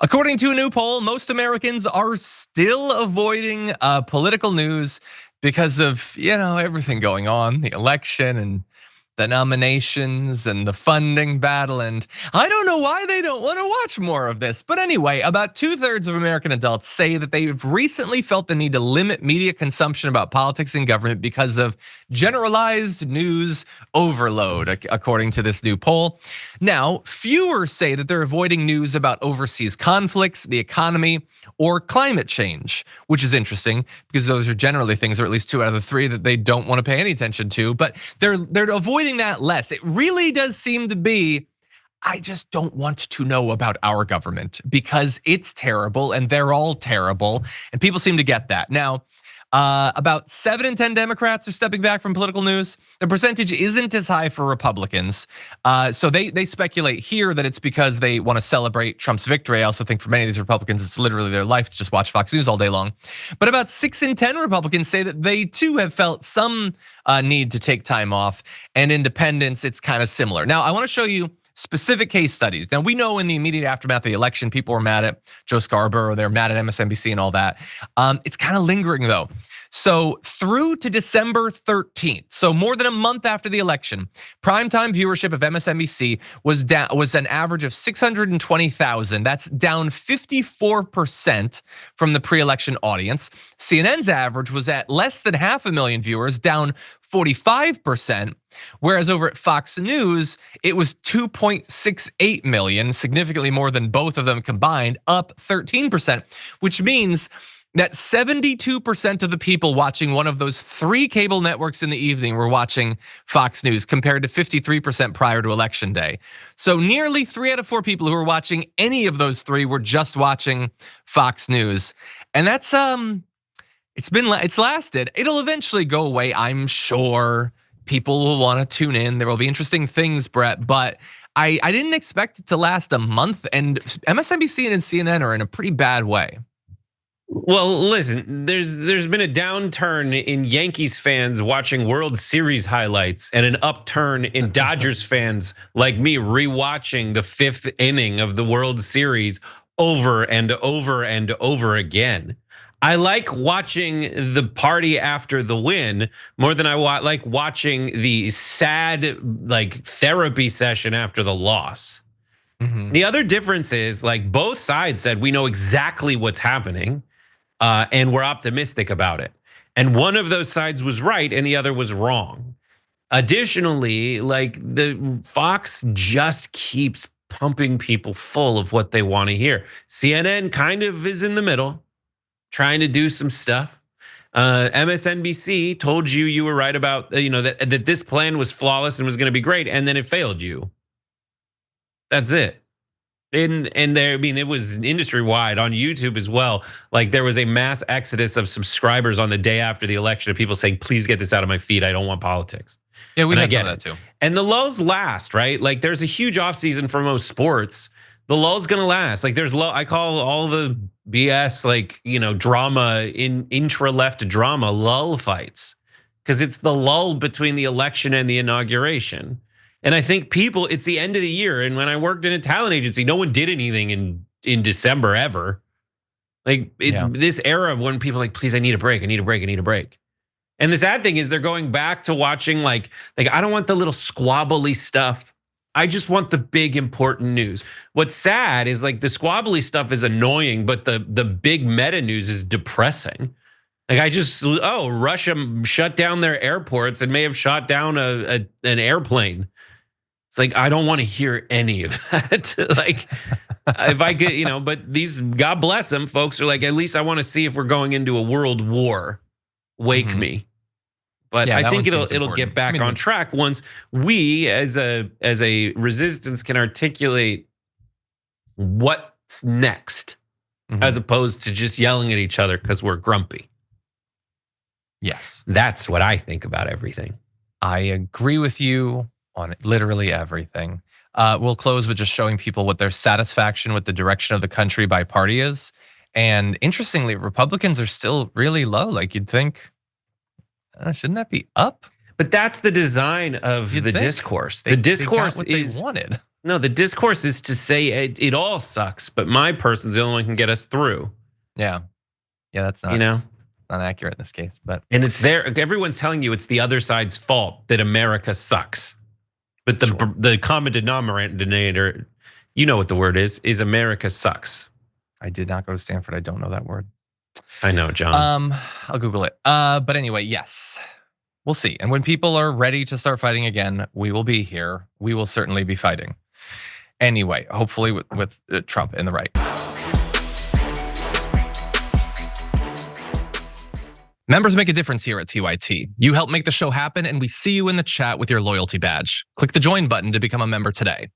According to a new poll, most Americans are still avoiding political news because of, everything going on, the election and the nominations and the funding battle. And I don't know why they don't want to watch more of this. But anyway, about 2/3 of American adults say that they've recently felt the need to limit media consumption about politics and government because of generalized news overload, according to this new poll. Now, fewer say that they're avoiding news about overseas conflicts, the economy, or climate change, which is interesting because those are generally things, or at least 2 out of the 3, that they don't want to pay any attention to. But they're avoiding that less. It really does seem to be, I just don't want to know about our government because it's terrible and they're all terrible, and people seem to get that. Now, about 7 in 10 Democrats are stepping back from political news. The percentage isn't as high for Republicans. So they speculate here that it's because they want to celebrate Trump's victory. I also think for many of these Republicans, it's literally their life to just watch Fox News all day long. But about 6 in 10 Republicans say that they too have felt some need to take time off, and independents, it's kind of similar. Now, I want to show you specific case studies. Now, we know in the immediate aftermath of the election, people were mad at Joe Scarborough, they're mad at MSNBC and all that. It's kind of lingering though. So through to December 13th, so more than a month after the election, primetime viewership of MSNBC was an average of 620,000. That's down 54% from the pre-election audience. CNN's average was at less than 500,000 viewers, down 45%. Whereas over at Fox News, it was 2.68 million, significantly more than both of them combined, up 13%, which means that 72% of the people watching one of those 3 cable networks in the evening were watching Fox News, compared to 53% prior to election day. So nearly 3 out of 4 people who were watching any of those 3 were just watching Fox News. And that's it's lasted. It'll eventually go away, I'm sure. People will want to tune in. There will be interesting things, Brett, but I didn't expect it to last a month, and MSNBC and CNN are in a pretty bad way. Well, listen, there's been a downturn in Yankees fans watching World Series highlights, and an upturn in Dodgers fans like me rewatching the 5th inning of the World Series over and over and over again. I like watching the party after the win more than I like watching the sad therapy session after the loss. The other difference is, like, both sides said we know exactly what's happening. And we're optimistic about it. And one of those sides was right and the other was wrong. Additionally, like, the Fox just keeps pumping people full of what they want to hear. CNN kind of is in the middle, trying to do some stuff. MSNBC told you were right about, that this plan was flawless and was going to be great, and then it failed you. That's it. And there, I mean, it was industry wide on YouTube as well. Like, there was a mass exodus of subscribers on the day after the election of people saying, "Please get this out of my feed. I don't want politics." Yeah, we get that too. And the lulls last, right? Like, there's a huge offseason for most sports. The lull's gonna last. Like, I call all the BS, drama in intra-left drama lull fights, because it's the lull between the election and the inauguration. And I think it's the end of the year. And when I worked in a talent agency, no one did anything in December ever. Like, it's this era of when people are like, please, I need a break, I need a break, I need a break. And the sad thing is they're going back to watching like I don't want the little squabbly stuff. I just want the big important news. What's sad is, like, the squabbly stuff is annoying, but the big meta news is depressing. Like, Russia shut down their airports and may have shot down an airplane. It's like, I don't want to hear any of that. Like, if I could, but these, God bless them, folks are like, at least I want to see if we're going into a world war. Wake me. But yeah, I think it'll get back on track once we, as a resistance, can articulate what's next, as opposed to just yelling at each other because we're grumpy. Yes, that's what I think about everything. I agree with you on literally everything. We'll close with just showing people what their satisfaction with the direction of the country by party is. And interestingly, Republicans are still really low. Like, you'd think, shouldn't that be up? But that's the design of the discourse. The discourse is is they wanted. No, the discourse is to say it all sucks, but my person's the only one who can get us through. Yeah. Yeah, that's You know? not accurate in this case, but And it's there. Everyone's telling you it's the other side's fault that America sucks. But the common denominator, you know what the word is America sucks. I did not go to Stanford. I don't know that word. I know, John. I'll Google it. But anyway, yes, we'll see. And when people are ready to start fighting again, we will be here. We will certainly be fighting. Anyway, hopefully with Trump in the right. Members make a difference here at TYT. You help make the show happen, and we see you in the chat with your loyalty badge. Click the join button to become a member today.